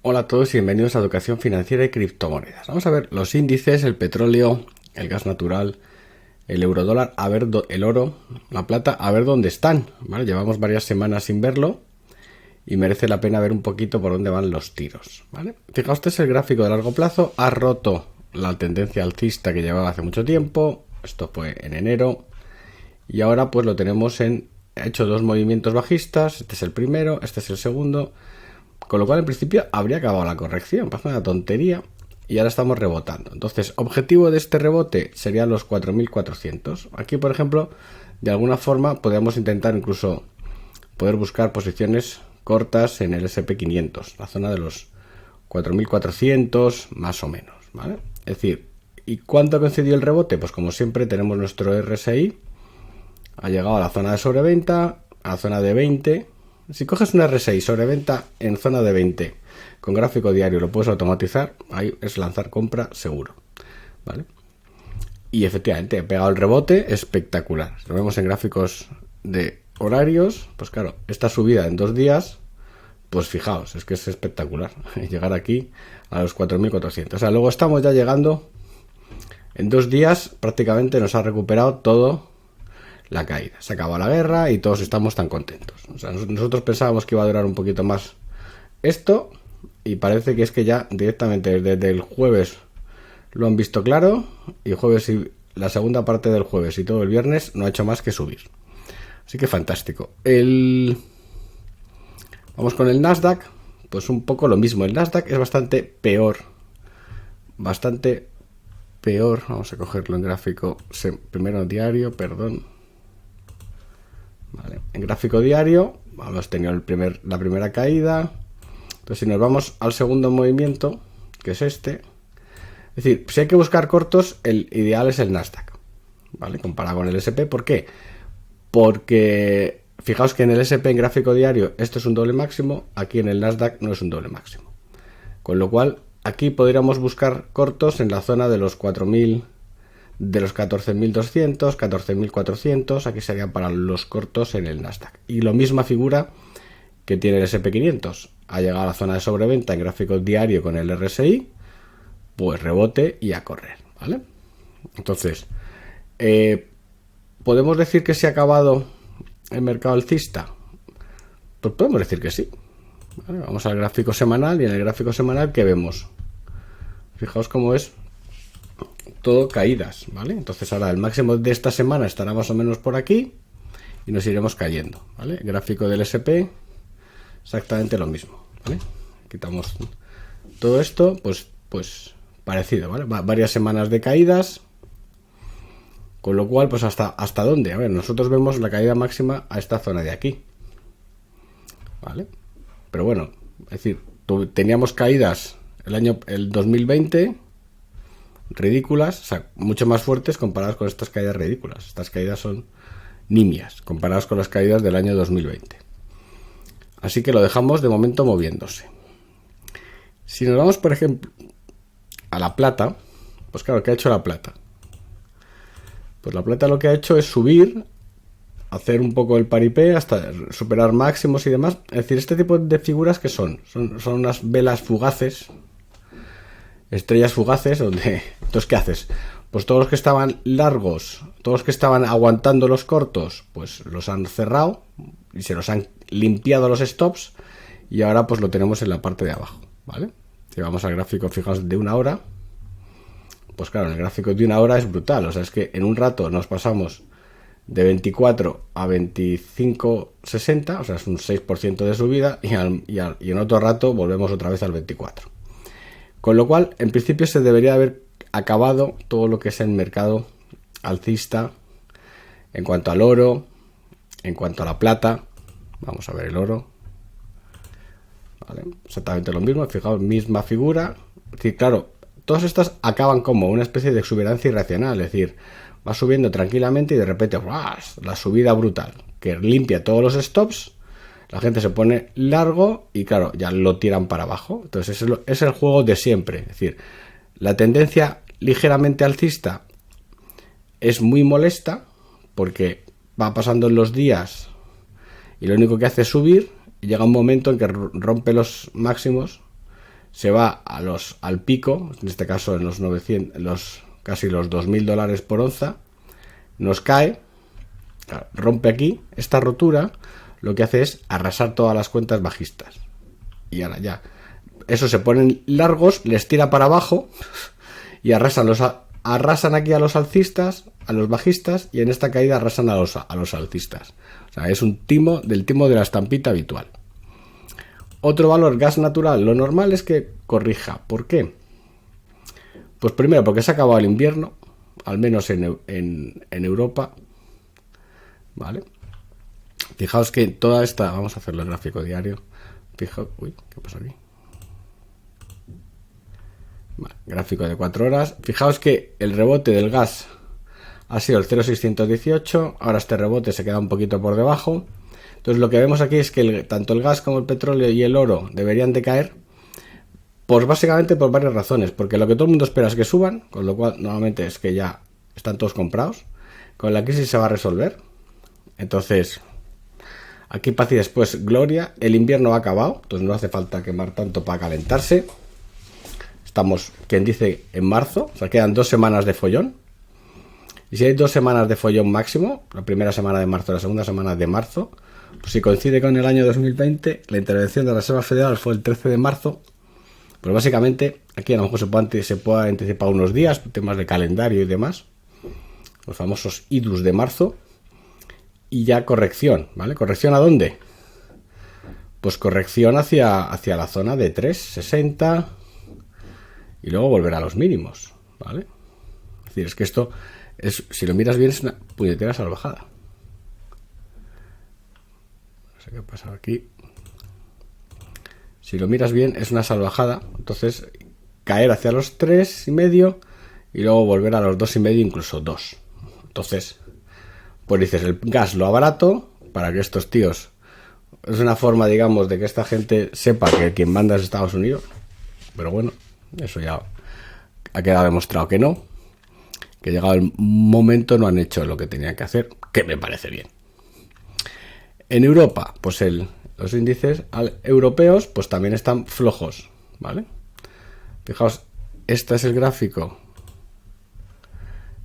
Hola a todos y bienvenidos a Educación Financiera y Criptomonedas. Vamos a ver los índices, el petróleo, el gas natural, el eurodólar, a ver el oro, la plata, a ver dónde están, ¿vale? Llevamos varias semanas sin verlo y merece la pena ver un poquito por dónde van los tiros, ¿vale? Fijaos, este es el gráfico de largo plazo, ha roto la tendencia alcista que llevaba hace mucho tiempo, esto fue en enero, y ahora pues lo tenemos ha hecho dos movimientos bajistas, este es el primero, este es el segundo. Con lo cual, en principio, habría acabado la corrección. Pasa una tontería y ahora estamos rebotando. Entonces, objetivo de este rebote serían los 4.400. Aquí, por ejemplo, de alguna forma podríamos intentar incluso poder buscar posiciones cortas en el SP500, la zona de los 4.400 más o menos, ¿vale? Es decir, ¿y cuánto ha coincidido el rebote? Pues como siempre tenemos nuestro RSI, ha llegado a la zona de sobreventa, a la zona de 20. Si coges una R6 sobreventa en zona de 20 con gráfico diario, lo puedes automatizar, ahí es lanzar compra seguro, ¿vale? Y efectivamente, he pegado el rebote espectacular. Si lo vemos en gráficos de horarios, pues claro, esta subida en 2 días, pues fijaos, es que es espectacular llegar aquí a los 4.400. O sea, luego estamos ya llegando, en 2 días prácticamente nos ha recuperado todo la caída. Se acabó la guerra y todos estamos tan contentos. O sea, nosotros pensábamos que iba a durar un poquito más esto y parece que es que ya directamente desde el jueves lo han visto claro, y jueves y la segunda parte del jueves y todo el viernes no ha hecho más que subir. Así que fantástico. Vamos con el Nasdaq, pues un poco lo mismo. El Nasdaq es bastante peor. Bastante peor. Vamos a cogerlo en gráfico primero diario, perdón. Vale. En gráfico diario hemos tenido la primera caída. Entonces, si nos vamos al segundo movimiento, que es este, es decir, si hay que buscar cortos, el ideal es el Nasdaq, ¿vale? Comparado con el SP. ¿Por qué? Porque fijaos que en el SP en gráfico diario esto es un doble máximo, aquí en el Nasdaq no es un doble máximo. Con lo cual, aquí podríamos buscar cortos en la zona de los 4.000, de los 14.200, 14.400, aquí serían para los cortos en el Nasdaq. Y la misma figura que tiene el SP500, ha llegado a la zona de sobreventa en gráfico diario con el RSI, pues rebote y a correr, ¿vale? Entonces, ¿podemos decir que se ha acabado el mercado alcista? Pues podemos decir que sí. ¿Vale? Vamos al gráfico semanal y en el gráfico semanal, ¿qué vemos? Fijaos cómo es todo caídas, ¿vale? Entonces ahora el máximo de esta semana estará más o menos por aquí y nos iremos cayendo, ¿vale? El gráfico del SP, exactamente lo mismo, ¿vale? Quitamos todo esto, pues parecido, ¿vale? Varias semanas de caídas, con lo cual, pues ¿hasta dónde? A ver, nosotros vemos la caída máxima a esta zona de aquí, ¿vale? Pero bueno, es decir, teníamos caídas el 2020 ridículas, o sea, mucho más fuertes comparadas con estas caídas ridículas. Estas caídas son nimias comparadas con las caídas del año 2020. Así que lo dejamos de momento moviéndose. Si nos vamos, por ejemplo, a la plata, pues claro, ¿qué ha hecho la plata? Pues la plata lo que ha hecho es subir, hacer un poco el paripé hasta superar máximos y demás. Es decir, este tipo de figuras que son unas velas fugaces, estrellas fugaces, donde... Entonces, ¿qué haces? Pues todos los que estaban largos, todos los que estaban aguantando los cortos, pues los han cerrado y se los han limpiado los stops, y ahora pues lo tenemos en la parte de abajo, ¿vale? Si vamos al gráfico, fijaos, de una hora, pues claro, en el gráfico de una hora es brutal. O sea, es que en un rato nos pasamos de 24 a 25,60, o sea, es un 6% de subida, y en otro rato volvemos otra vez al 24. Con lo cual, en principio se debería haber acabado todo lo que es el mercado alcista en cuanto al oro, en cuanto a la plata. Vamos a ver el oro. Vale, exactamente lo mismo, fijaos, misma figura. Es decir, claro, todas estas acaban como una especie de exuberancia irracional, es decir, va subiendo tranquilamente y de repente ¡guau!, la subida brutal, que limpia todos los stops. La gente se pone largo y claro, ya lo tiran para abajo. Entonces es el juego de siempre. Es decir, la tendencia ligeramente alcista es muy molesta porque va pasando los días y lo único que hace es subir, y llega un momento en que rompe los máximos se va al pico, en este caso en los 900, casi los $2000 por onza, nos cae, rompe aquí. Esta rotura lo que hace es arrasar todas las cuentas bajistas. Y ahora ya, eso se ponen largos, les tira para abajo y arrasan aquí a los alcistas, a los bajistas, y en esta caída arrasan a los alcistas. O sea, es un timo de la estampita habitual. Otro valor, gas natural. Lo normal es que corrija. ¿Por qué? Pues primero porque se ha acabado el invierno, al menos en Europa. ¿Vale? Fijaos que toda esta... Vamos a hacerlo en gráfico diario. Fijaos... Uy, ¿qué pasa aquí? Vale, gráfico de 4 horas. Fijaos que el rebote del gas ha sido el 0,618. Ahora este rebote se queda un poquito por debajo. Entonces lo que vemos aquí es que tanto el gas como el petróleo y el oro deberían de caer, pues básicamente por varias razones. Porque lo que todo el mundo espera es que suban, con lo cual normalmente es que ya están todos comprados. Con la crisis se va a resolver. Entonces, aquí paz y después gloria. El invierno ha acabado, entonces no hace falta quemar tanto para calentarse. Estamos, quien dice, en marzo, o sea, quedan 2 semanas de follón. Y si hay 2 semanas de follón máximo, la primera semana de marzo y la segunda semana de marzo, pues si coincide con el año 2020, la intervención de la Reserva Federal fue el 13 de marzo, pues básicamente aquí a lo mejor se puede anticipar unos días, temas de calendario y demás, los famosos idus de marzo, y ya corrección, ¿vale? ¿Corrección a dónde? Pues corrección hacia la zona de 3,60 y luego volver a los mínimos, ¿vale? Es decir, es que esto, si lo miras bien, es una puñetera salvajada. No sé qué ha pasado aquí. Si lo miras bien, es una salvajada. Entonces, caer hacia los 3,5 y luego volver a los 2,5, incluso 2. Entonces, pues dices, el gas lo abarato para que estos tíos... Es una forma, digamos, de que esta gente sepa que quien manda es Estados Unidos. Pero bueno, eso ya ha quedado demostrado que no. Que llegado el momento no han hecho lo que tenían que hacer, que me parece bien. En Europa, pues los índices europeos pues también están flojos, ¿vale? Fijaos, este es el gráfico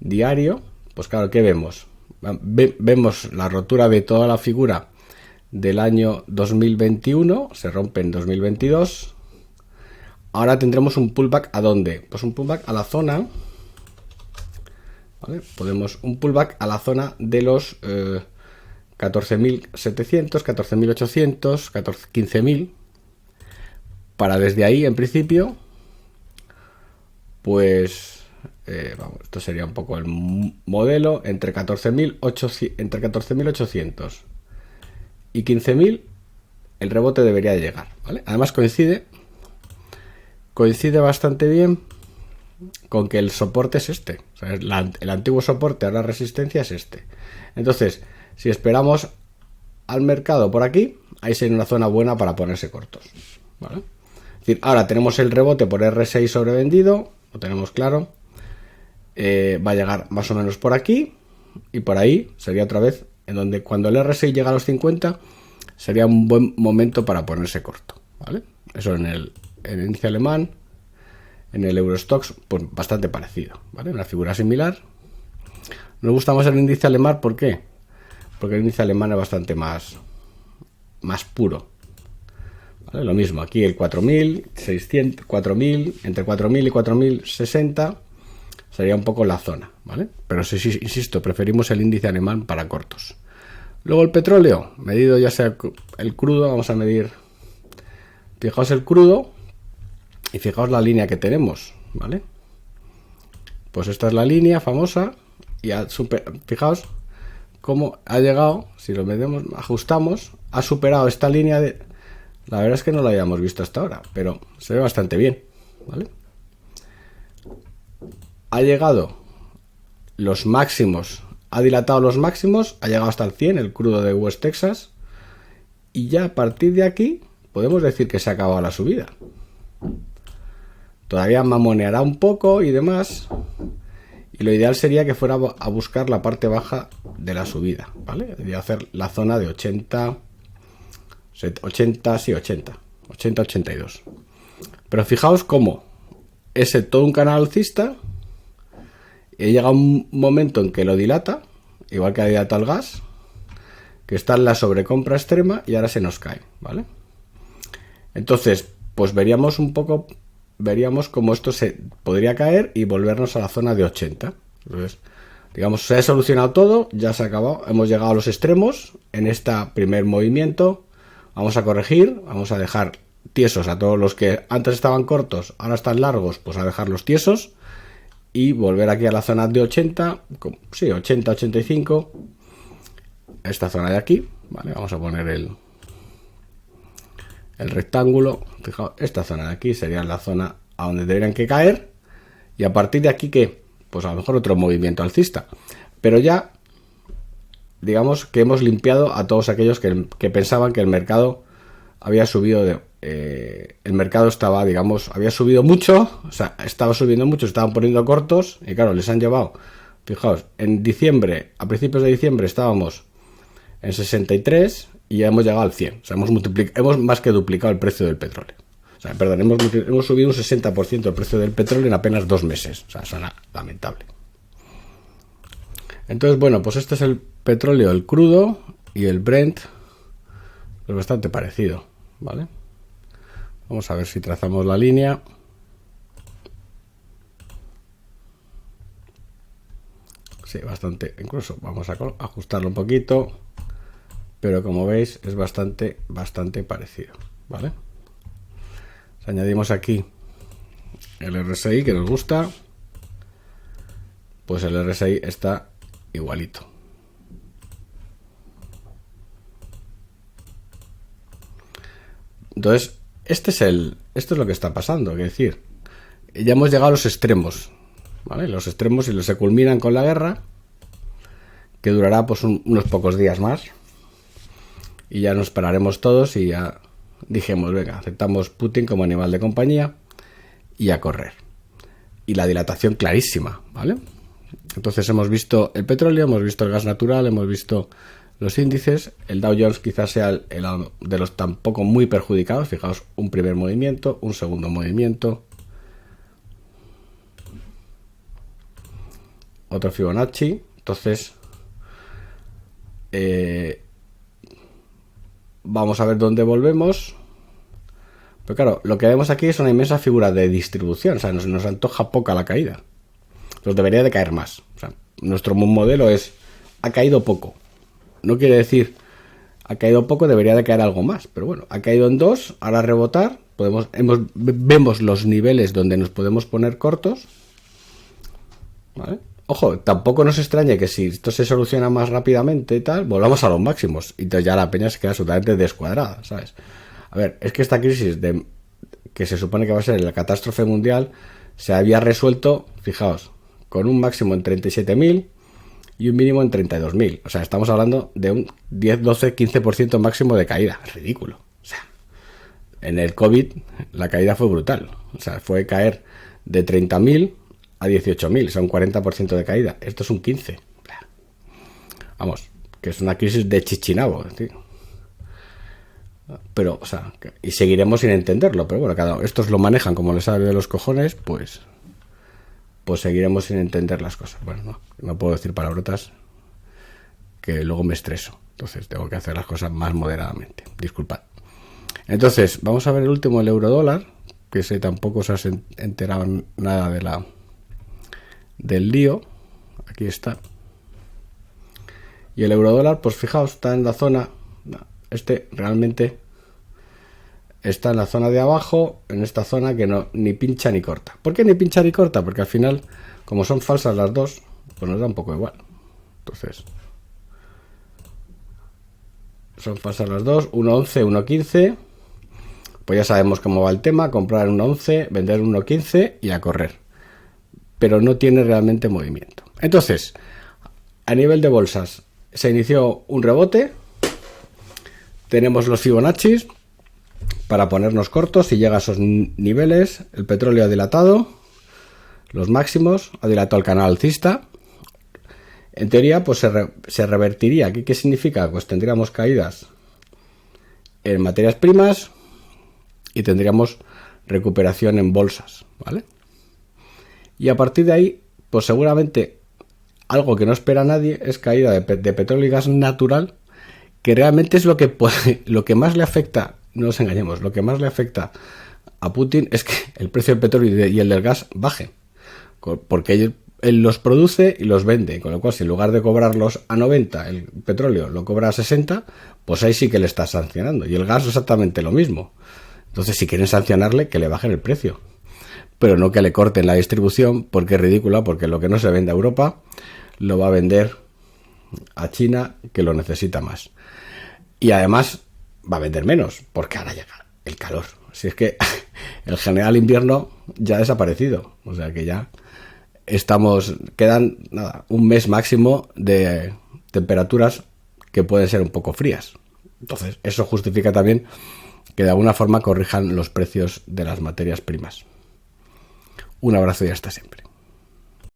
diario. Pues claro, ¿qué vemos? Vemos la rotura de toda la figura del año 2021, se rompe en 2022. Ahora tendremos un pullback ¿a dónde? Pues un pullback a la zona, ¿vale? Un pullback a la zona de los 14.700, 14.800, 15.000, para desde ahí, en principio, pues esto sería un poco el modelo, entre 14.800 y 15.000 el rebote debería de llegar, ¿vale? Además coincide bastante bien con que el soporte es este, o sea, el antiguo soporte, ahora resistencia es este. Entonces, si esperamos al mercado por aquí, ahí sería una zona buena para ponerse cortos, ¿vale? Es decir, ahora tenemos el rebote por R6 sobrevendido, lo tenemos claro, va a llegar más o menos por aquí, y por ahí sería otra vez en donde cuando el R6 llega a los 50 sería un buen momento para ponerse corto, ¿vale? Eso en el índice alemán, en el Eurostoxx, pues bastante parecido, ¿vale? Una figura similar. Nos gusta más el índice alemán, ¿por qué? Porque el índice alemán es bastante más puro, ¿vale? Lo mismo, aquí el 4.600, 4.000, entre 4.000 y 4.060 sería un poco la zona, ¿vale? Pero sí, insisto, preferimos el índice alemán para cortos. Luego el petróleo, medido ya sea el crudo, vamos a medir, fijaos el crudo y fijaos la línea que tenemos, ¿vale? Pues esta es la línea famosa y fijaos cómo ha llegado, si lo medimos, ajustamos, ha superado esta línea de... La verdad es que no la habíamos visto hasta ahora, pero se ve bastante bien, ¿vale? Ha llegado los máximos, ha dilatado los máximos, ha llegado hasta el 100, el crudo de West Texas, y ya a partir de aquí podemos decir que se ha acabado la subida. Todavía mamoneará un poco y demás, y lo ideal sería que fuera a buscar la parte baja de la subida, ¿vale? Y hacer la zona de 80, 82. Pero fijaos cómo ese todo un canal alcista y llega un momento en que lo dilata, igual que ha dilatado el gas, que está en la sobrecompra extrema y ahora se nos cae, ¿vale? Entonces, pues veríamos cómo esto se podría caer y volvernos a la zona de 80. Entonces, digamos, se ha solucionado todo, ya se ha acabado, hemos llegado a los extremos en este primer movimiento. Vamos a corregir, vamos a dejar tiesos a todos los que antes estaban cortos, ahora están largos, pues a dejarlos tiesos y volver aquí a la zona de 80, sí, 80, 85, esta zona de aquí, ¿vale? Vamos a poner el rectángulo. Fijaos, esta zona de aquí sería la zona a donde deberían que caer y a partir de aquí, ¿qué? Pues a lo mejor otro movimiento alcista, pero ya digamos que hemos limpiado a todos aquellos que pensaban que el mercado había subido el mercado estaba, digamos, había subido mucho, o sea, estaba subiendo mucho, estaban poniendo cortos y claro, les han llevado, fijaos, en diciembre, a principios de diciembre estábamos en 63 y ya hemos llegado al 100, o sea, hemos más que duplicado el precio del petróleo. O sea, perdón, hemos subido un 60% el precio del petróleo en apenas 2 meses, o sea, suena lamentable. Entonces, bueno, pues este es el petróleo, el crudo y el Brent, es bastante parecido, ¿vale? Vamos a ver si trazamos la línea. Sí, bastante, incluso vamos a ajustarlo un poquito, pero como veis es bastante parecido, ¿vale? Si añadimos aquí el RSI que nos gusta, pues el RSI está igualito. Entonces, esto es lo que está pasando, es decir, ya hemos llegado a los extremos, ¿vale? Los extremos y se culminan con la guerra, que durará pues unos pocos días más, y ya nos pararemos todos y ya dijimos, venga, aceptamos Putin como animal de compañía y a correr. Y la dilatación clarísima, ¿vale? Entonces hemos visto el petróleo, hemos visto el gas natural, hemos visto los índices. El Dow Jones quizás sea el de los tampoco muy perjudicados. Fijaos, un primer movimiento, un segundo movimiento, otro Fibonacci. Entonces vamos a ver dónde volvemos. Pero claro, lo que vemos aquí es una inmensa figura de distribución. O sea, nos antoja poca la caída. Nos debería de caer más. O sea, nuestro modelo ha caído poco. No quiere decir ha caído poco, debería de caer algo más. Pero bueno, ha caído en 2, ahora rebotar. Vemos los niveles donde nos podemos poner cortos. ¿Vale? Ojo, tampoco nos extrañe que si esto se soluciona más rápidamente y tal, volvamos a los máximos. Y entonces ya la peña se queda absolutamente descuadrada, ¿sabes? A ver, es que esta crisis que se supone que va a ser la catástrofe mundial se había resuelto, fijaos, con un máximo en 37.000 y un mínimo en 32.000. O sea, estamos hablando de un 10, 12, 15% máximo de caída. Es ridículo. O sea, en el COVID la caída fue brutal. O sea, fue caer de 30.000 a 18.000. O sea, un 40% de caída. Esto es un 15%. Vamos, que es una crisis de Chichinabo, tío. Pero, o sea, y seguiremos sin entenderlo. Pero bueno, estos lo manejan como les sale de los cojones, pues seguiremos sin entender las cosas. Bueno, no puedo decir palabrotas que luego me estreso. Entonces tengo que hacer las cosas más moderadamente. Disculpad. Entonces, vamos a ver el último, el euro dólar, que ese tampoco se ha enterado nada del lío. Aquí está. Y el euro dólar, pues fijaos, está en la zona. Realmente está en la zona de abajo, en esta zona que no ni pincha ni corta. ¿Por qué ni pincha ni corta? Porque al final, como son falsas las dos, pues nos da un poco igual. Entonces, son falsas las dos, 1.11, 1.15. Pues ya sabemos cómo va el tema: comprar 1.11, vender 1.15 y a correr. Pero no tiene realmente movimiento. Entonces, a nivel de bolsas, se inició un rebote. Tenemos los Fibonacci para ponernos cortos si llega a esos niveles. El petróleo ha dilatado los máximos, ha dilatado el canal alcista. En teoría, pues se revertiría. ¿Qué significa? Pues tendríamos caídas en materias primas y tendríamos recuperación en bolsas, ¿vale? Y a partir de ahí, pues seguramente algo que no espera nadie es caída de petróleo y gas natural, que realmente es lo que más le afecta, no nos engañemos, lo que más le afecta a Putin es que el precio del petróleo y el del gas baje, porque él los produce y los vende, con lo cual si en lugar de cobrarlos a 90 el petróleo lo cobra a 60, pues ahí sí que le está sancionando, y el gas exactamente lo mismo. Entonces si quieren sancionarle, que le bajen el precio, pero no que le corten la distribución, porque es ridícula, porque lo que no se vende a Europa lo va a vender a China, que lo necesita más. Y además va a vender menos, porque ahora llega el calor. Si es que el general invierno ya ha desaparecido, o sea que ya quedan un mes máximo de temperaturas que pueden ser un poco frías. Entonces eso justifica también que de alguna forma corrijan los precios de las materias primas. Un abrazo y hasta siempre.